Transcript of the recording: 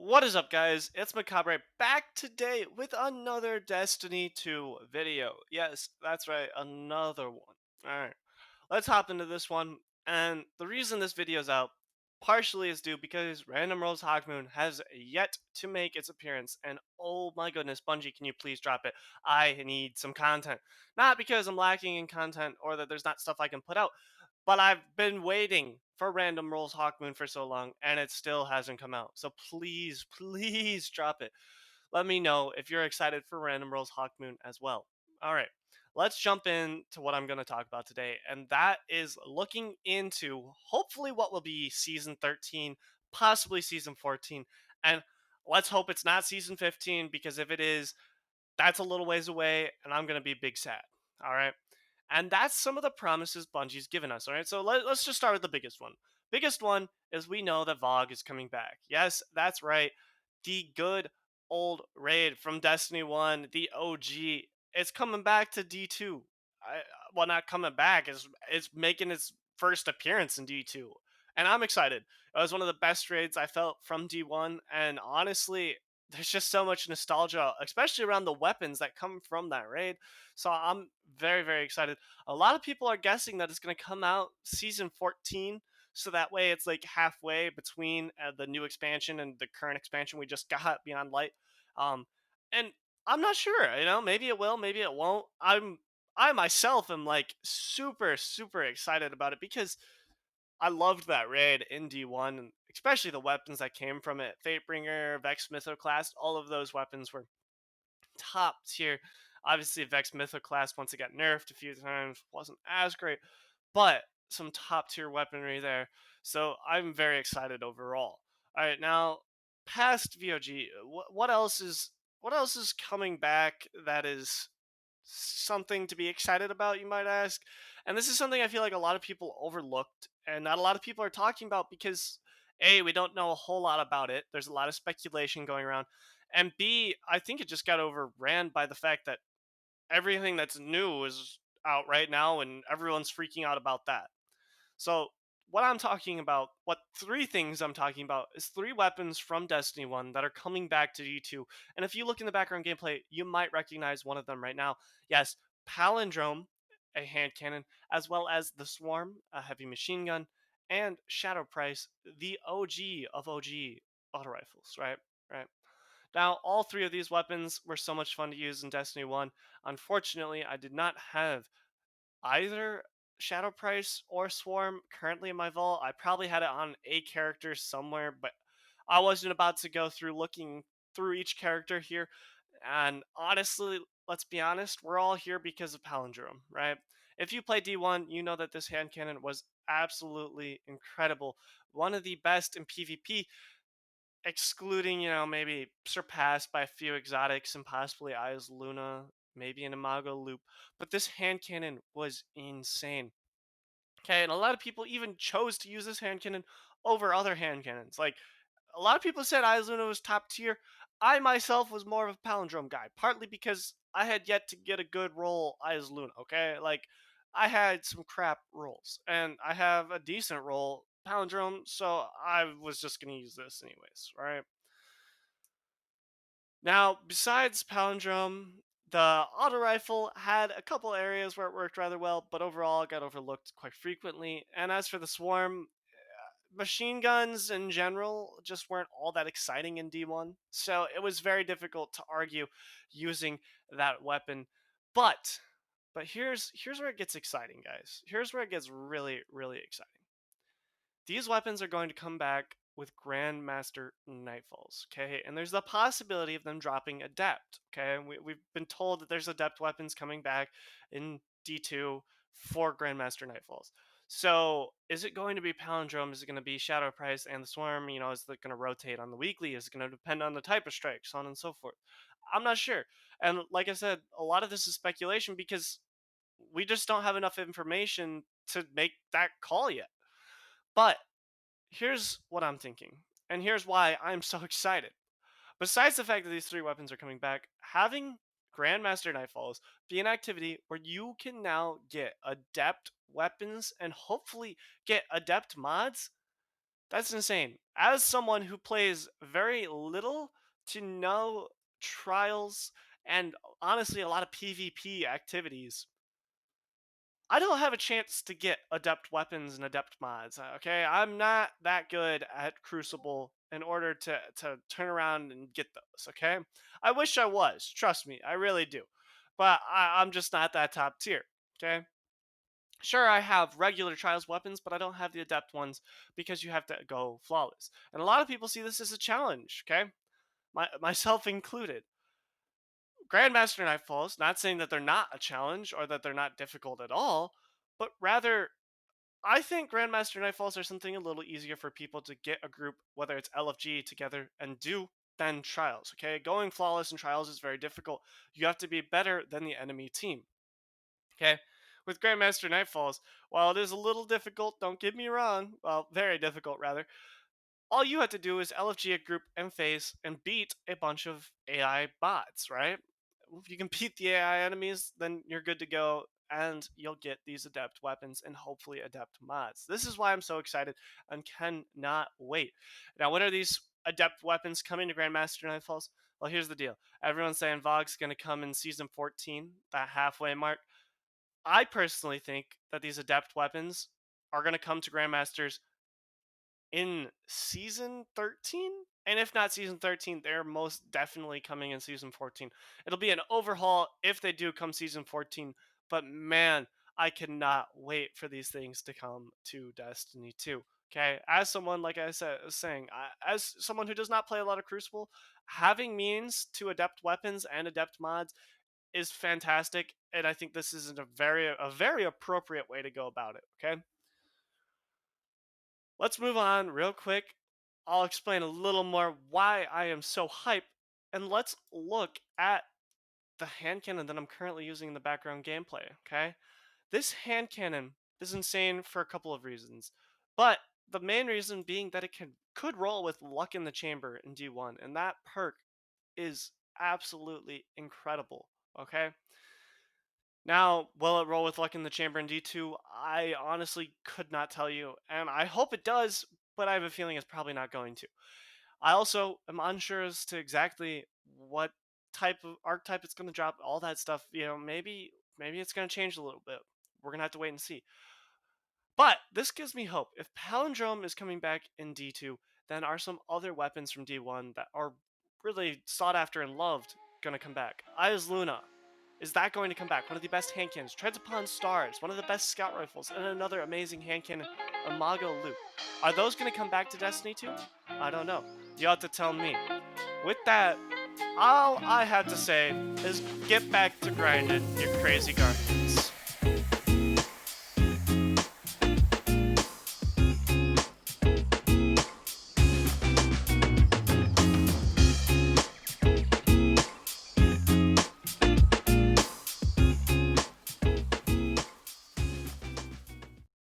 What is up, guys? It's Macabre back today with another Destiny 2 video. Yes, that's right, another one. Alright, let's hop into this one. And the reason this video's out partially is due because Random Rose Hawkmoon has yet to make its appearance. And oh my goodness, Bungie, can you please drop it? I need some content. Not because I'm lacking in content or that there's not stuff I can put out, but I've been waiting for Random Rolls Hawkmoon for so long, and it still hasn't come out. So please, please drop it. Let me know if you're excited for Random Rolls Hawkmoon as well. All right, let's jump into what I'm going to talk about today, and that is looking into hopefully what will be Season 13, possibly Season 14, and let's hope it's not Season 15, because if it is, that's a little ways away, and I'm going to be big sad. All right. And that's some of the promises Bungie's given us. All right. So let's just start with the biggest one. Biggest one is we know that Vogue is coming back. Yes, that's right. The good old raid from Destiny 1, the OG, it's coming back to D2. Well, not coming back, it's making its first appearance in D2. And I'm excited. It was one of the best raids I felt from D1. And honestly, there's just so much nostalgia, especially around the weapons that come from that raid. So I'm very, very excited. A lot of people are guessing that it's going to come out season 14. So that way it's like halfway between the new expansion and the current expansion we just got, Beyond Light. Um, and I'm not sure, maybe it will, maybe it won't. I myself am like super, super excited about it because I loved that raid in D1, and especially the weapons that came from it. Fatebringer, Vex Mythoclast, all of those weapons were top tier. Obviously, Vex Mythoclast, once it got nerfed a few times, wasn't as great, but some top tier weaponry there. So I'm very excited overall. All right, now past VOG, what else is coming back that is something to be excited about, you might ask? And this is something I feel like a lot of people overlooked and not a lot of people are talking about because A, we don't know a whole lot about it. There's a lot of speculation going around. And B, I think it just got overran by the fact that everything that's new is out right now and everyone's freaking out about that. So, what three things I'm talking about is three weapons from Destiny 1 that are coming back to D2. And if you look in the background gameplay, you might recognize one of them right now. Yes, Palindrome, a hand cannon, as well as the Swarm, a heavy machine gun, and Shadow Price, the OG of OG auto rifles, right? Right. Now, all three of these weapons were so much fun to use in Destiny 1. Unfortunately, I did not have either Shadow Price or Swarm currently in my vault. I probably had it on a character somewhere, but I wasn't about to go through looking through each character here. And honestly, let's be honest, we're all here because of Palindrome, right? If you play D1, you know that this hand cannon was absolutely incredible. One of the best in PvP, excluding, maybe surpassed by a few exotics and possibly Eyes Luna, maybe an Imago Loop. But this hand cannon was insane. Okay, and a lot of people even chose to use this hand cannon over other hand cannons. Like, a lot of people said Eyes Luna was top tier. I myself was more of a palindrome guy, partly because I had yet to get a good roll Eyes Luna. Okay, like I had some crap rolls, and I have a decent roll palindrome, so I was just gonna use this anyways, right? Now, besides Palindrome, the auto rifle had a couple areas where it worked rather well, but overall it got overlooked quite frequently. And as for the swarm, machine guns in general just weren't all that exciting in D1, so it was very difficult to argue using that weapon. But but here's where it gets exciting, guys. Here's where it gets really, really exciting. These weapons are going to come back with Grandmaster Nightfalls, okay? And there's the possibility of them dropping Adept, okay? And we've been told that there's Adept weapons coming back in D2 for Grandmaster Nightfalls. So, is it going to be Palindrome? Is it going to be Shadow Price and the Swarm? Is it going to rotate on the weekly? Is it going to depend on the type of strike, so on and so forth? I'm not sure. And like I said, a lot of this is speculation because we just don't have enough information to make that call yet. But here's what I'm thinking, and here's why I'm so excited. Besides the fact that these three weapons are coming back, having Grandmaster Nightfalls be an activity where you can now get adept weapons and hopefully get adept mods, That's insane. As someone who plays very little to no trials and honestly a lot of PvP activities, I don't have a chance to get adept weapons and adept mods. Okay, I'm not that good at Crucible in order to turn around and get those. Okay, I wish I was. Trust me, I really do, but I'm just not that top tier. Okay, sure, I have regular trials weapons, but I don't have the adept ones because you have to go flawless. And a lot of people see this as a challenge. Okay, myself included. Grandmaster Nightfalls, not saying that they're not a challenge or that they're not difficult at all, but rather I think Grandmaster Nightfalls are something a little easier for people to get a group, whether it's LFG together and do than Trials. Okay, going flawless in Trials is very difficult. You have to be better than the enemy team. Okay, with Grandmaster Nightfalls, while it is a little difficult, don't get me wrong, well, very difficult rather, all you have to do is LFG a group and face and beat a bunch of AI bots, right? If you can beat the AI enemies, then you're good to go and you'll get these adept weapons and hopefully adept mods. This is why I'm so excited and cannot wait. Now, when are these adept weapons coming to Grandmaster Nightfalls? Well, here's the deal. Everyone's saying Vogue's going to come in season 14, that halfway mark. I personally think that these adept weapons are going to come to Grandmasters in season 13, and if not season 13, they're most definitely coming in season 14. It'll be an overhaul if they do come season 14, but man, I cannot wait for these things to come to Destiny 2. Okay, as someone, like I said was saying, as someone who does not play a lot of Crucible, having means to adept weapons and adept mods is fantastic, and I think this is a very appropriate way to go about it. Okay, let's move on real quick. I'll explain a little more why I am so hyped, and let's look at the hand cannon that I'm currently using in the background gameplay, okay? This hand cannon is insane for a couple of reasons, but the main reason being that it could roll with luck in the chamber in D1, and that perk is absolutely incredible, okay? Now, will it roll with luck in the chamber in D2? I honestly could not tell you, and I hope it does, but I have a feeling it's probably not going to. I also am unsure as to exactly what type of archetype it's going to drop, all that stuff. Maybe it's going to change a little bit. We're going to have to wait and see. But this gives me hope. If Palindrome is coming back in D2, then are some other weapons from D1 that are really sought after and loved going to come back? Eyes Luna. Is that going to come back? One of the best hand cannons. Treads Upon Stars. One of the best scout rifles. And another amazing hand cannon, Imago Luke. Are those going to come back to Destiny 2? I don't know. You have to tell me. With that, all I have to say is get back to grinding, you crazy guardians.